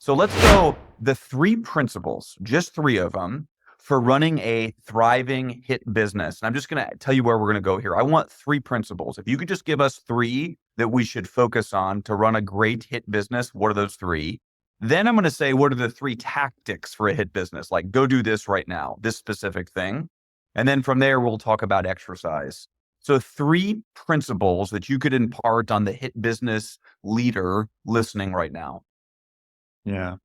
So let's go the three principles, just three of them, for running a thriving hit business. And I'm just going to tell you where we're going to go here. I want three principles. If you could just give us three that we should focus on to run a great hit business, what are those three? Then I'm going to say, what are the three tactics for a hit business? Like, go do this right now, this specific thing. And then from there, we'll talk about exercise. So three principles that you could impart on the hit business leader listening right now. Yeah.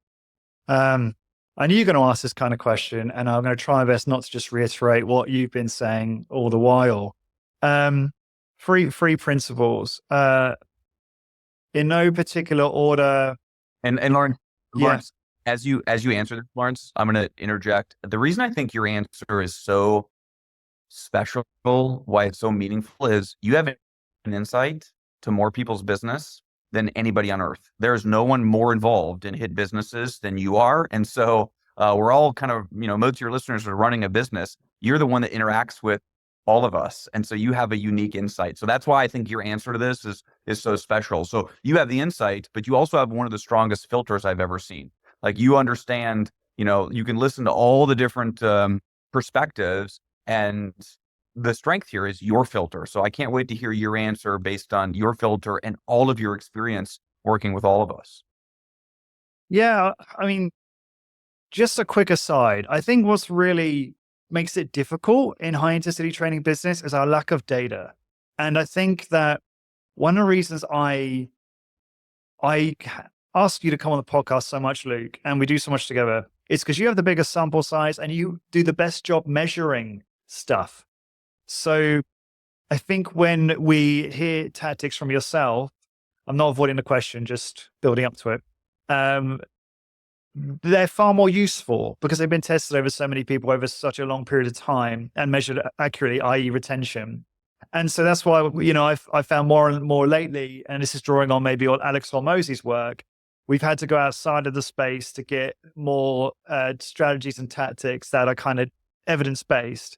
I knew you were going to ask this kind of question, and I'm going to try my best not to just reiterate what you've been saying all the while. Three principles, in no particular order. And Lawrence, as you answer this, Lawrence, I'm going to interject. The reason I think your answer is so special, why it's so meaningful, is you have an insight to more people's business than anybody on earth. There's no one more involved in hit businesses than you are. And so we're all kind of, most of your listeners are running a business. You're the one that interacts with all of us. And so you have a unique insight. So that's why I think your answer to this is so special. So you have the insight, but you also have one of the strongest filters I've ever seen. Like, you understand, you can listen to all the different perspectives, and the strength here is your filter. So I can't wait to hear your answer based on your filter and all of your experience working with all of us. Yeah. I mean, just a quick aside. I think what's really makes it difficult in high intensity training business is our lack of data. And I think that one of the reasons I ask you to come on the podcast so much, Luke, and we do so much together, is because you have the biggest sample size and you do the best job measuring stuff. So I think when we hear tactics from yourself, I'm not avoiding the question, just building up to it. They're far more useful because they've been tested over so many people over such a long period of time and measured accurately, i.e. retention. And so that's why, I found more and more lately, and this is drawing on maybe on Alex Hormozi's work, we've had to go outside of the space to get more strategies and tactics that are kind of evidence-based.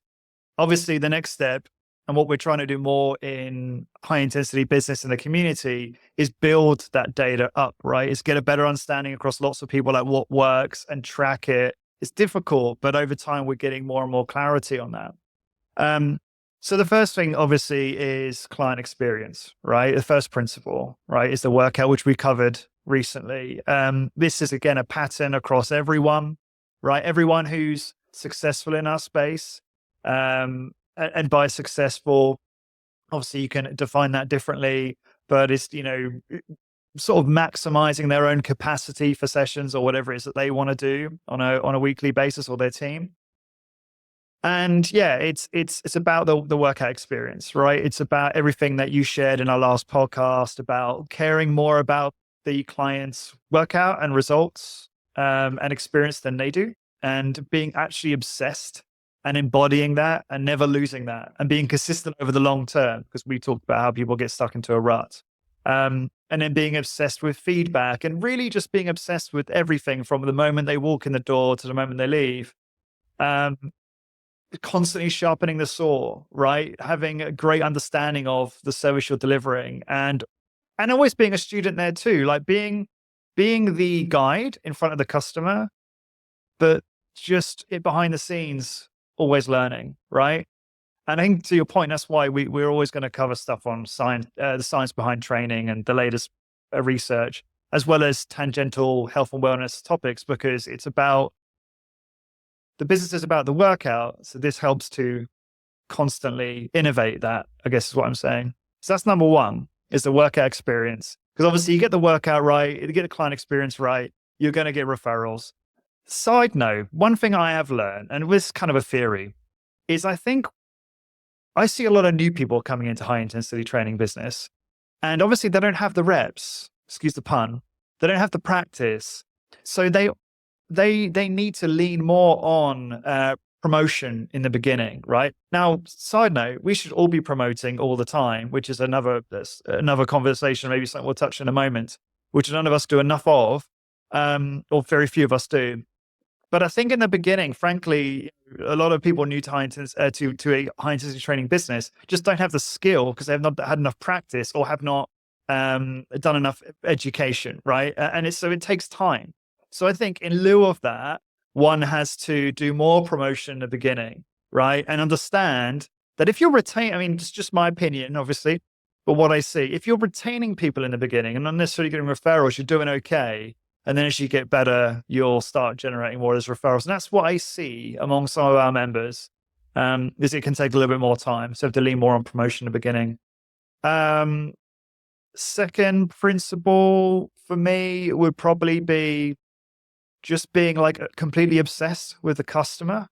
Obviously, the next step, and what we're trying to do more in high intensity business in the community, is build that data up, right? Is get a better understanding across lots of people, like what works, and track it. It's difficult, but over time we're getting more and more clarity on that. So the first thing obviously is client experience, right? The first principle, right, is the workout, which we covered recently. This is again a pattern across everyone, right? Everyone who's successful in our space. And by successful, obviously you can define that differently, but it's, sort of maximizing their own capacity for sessions or whatever it is that they want to do on a weekly basis, or their team. And yeah, it's about the workout experience, right? It's about everything that you shared in our last podcast about caring more about the client's workout and results and experience than they do, and being actually obsessed and embodying that and never losing that and being consistent over the long term, because we talked about how people get stuck into a rut. And then being obsessed with feedback and really just being obsessed with everything from the moment they walk in the door to the moment they leave. Constantly sharpening the saw, right? Having a great understanding of the service you're delivering, and always being a student there too, like being the guide in front of the customer, but just behind the scenes, always learning, right? And I think to your point, that's why we're always going to cover stuff on science, the science behind training and the latest research, as well as tangential health and wellness topics, because it's about the business is about the workout. So this helps to constantly innovate that, I guess is what I'm saying. So that's number one, is the workout experience. Because obviously you get the workout right, you get the client experience right, you're going to get referrals. Side note, one thing I have learned, and this is kind of a theory, is I think I see a lot of new people coming into high intensity training business, and obviously they don't have the reps, excuse the pun, they don't have the practice. So they need to lean more on promotion in the beginning, right? Now, side note, we should all be promoting all the time, which is another conversation, maybe something we'll touch in a moment, which none of us do enough of, or very few of us do. But I think in the beginning, frankly, a lot of people new to a high intensity training business just don't have the skill because they have not had enough practice or have not done enough education, right? So it takes time. So I think in lieu of that, one has to do more promotion in the beginning, right? And understand that if you're retaining, I mean, it's just my opinion, obviously, but what I see, if you're retaining people in the beginning and not necessarily getting referrals, you're doing okay. And then as you get better, you'll start generating more as referrals. And that's what I see among some of our members, is it can take a little bit more time. So have to lean more on promotion in the beginning. Second principle for me would probably be just being like completely obsessed with the customer.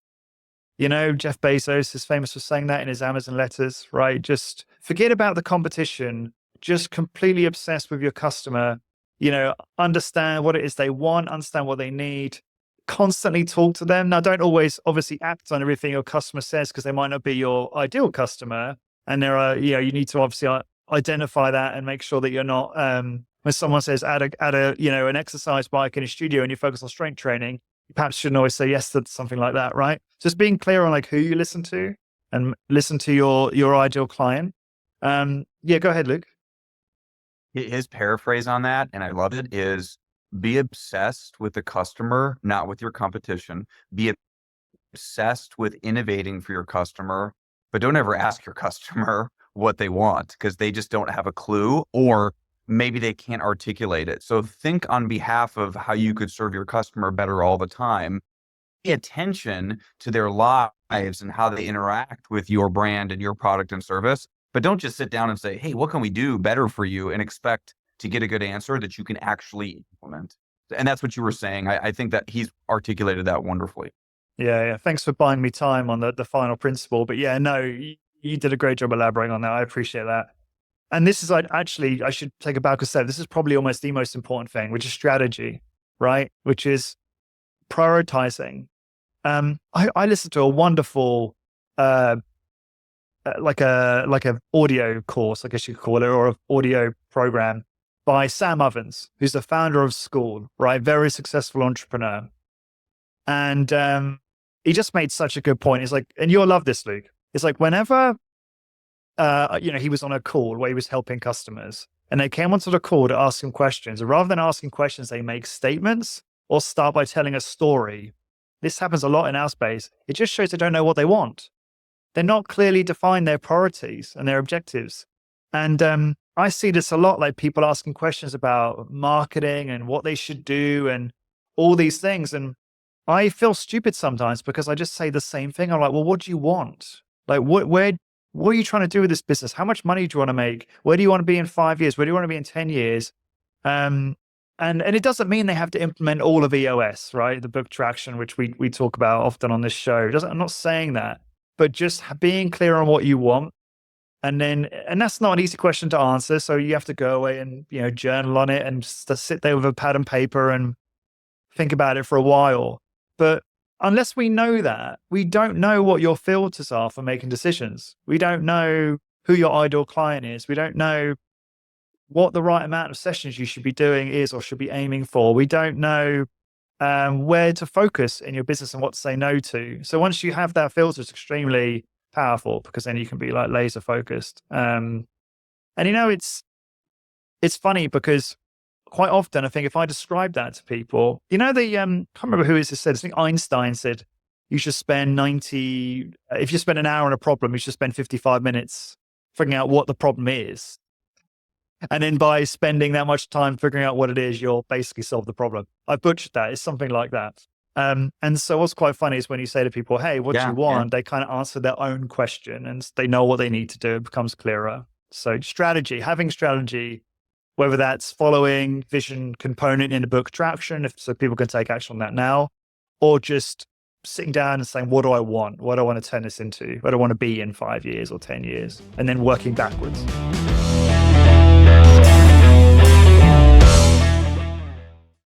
You know, Jeff Bezos is famous for saying that in his Amazon letters, right? Just forget about the competition, just completely obsessed with your customer. You know, understand what it is they want, understand what they need, constantly talk to them. Now, don't always obviously act on everything your customer says because they might not be your ideal customer. And there are, you know, you need to obviously identify that and make sure that you're not, when someone says add a, you know, an exercise bike in a studio and you focus on strength training, you perhaps shouldn't always say yes to something like that, right? Just being clear on like who you listen to and listen to your ideal client. Yeah, go ahead, Luke. His paraphrase on that, and I love it, is be obsessed with the customer, not with your competition. Be obsessed with innovating for your customer, but don't ever ask your customer what they want because they just don't have a clue, or maybe they can't articulate it. So think on behalf of how you could serve your customer better all the time. Pay attention to their lives and how they interact with your brand and your product and service. But don't just sit down and say, hey, what can we do better for you, and expect to get a good answer that you can actually implement. And that's what you were saying. I think that he's articulated that wonderfully. Yeah. Thanks for buying me time on the final principle. But yeah, no, you did a great job elaborating on that. I appreciate that. And this is actually, I should take a back a step. This is probably almost the most important thing, which is strategy, right? Which is prioritizing. I listened to a wonderful, like a audio course, I guess you could call it, or an audio program by Sam Ovens, who's the founder of School, right? Very successful entrepreneur. And he just made such a good point. He's like, and you'll love this, Luke. It's like whenever, you know, he was on a call where he was helping customers and they came onto the call to ask him questions. And rather than asking questions, they make statements or start by telling a story. This happens a lot in our space. It just shows they don't know what they want. They're not clearly defined their priorities and their objectives. And I see this a lot, like people asking questions about marketing and what they should do and all these things. And I feel stupid sometimes because I just say the same thing. I'm like, well, what do you want? Like, what are you trying to do with this business? How much money do you want to make? Where do you want to be in 5 years? Where do you want to be in 10 years? And it doesn't mean they have to implement all of EOS, right? The book traction, which we talk about often on this show. I'm not saying that, but just being clear on what you want. And that's not an easy question to answer. So you have to go away and, you know, journal on it and just sit there with a pad and paper and think about it for a while. But unless we know that, we don't know what your filters are for making decisions. We don't know who your ideal client is. We don't know what the right amount of sessions you should be doing is or should be aiming for. We don't know where to focus in your business and what to say no to. So once you have that filter, it's extremely powerful because then you can be like laser focused. And you know, it's funny because quite often I think if I describe that to people, you know, I can't remember who it said, I think Einstein said, you should spend if you spend an hour on a problem, you should spend 55 minutes figuring out what the problem is. And then by spending that much time figuring out what it is, you'll basically solve the problem. I butchered that. It's something like that. And so what's quite funny is when you say to people, hey, what do you want? They kind of answer their own question and they know what they need to do. It becomes clearer. So having strategy, whether that's following vision component in the book traction, so people can take action on that now, or just sitting down and saying, what do I want? What do I want to turn this into? What do I want to be in 5 years or 10 years? And then working backwards.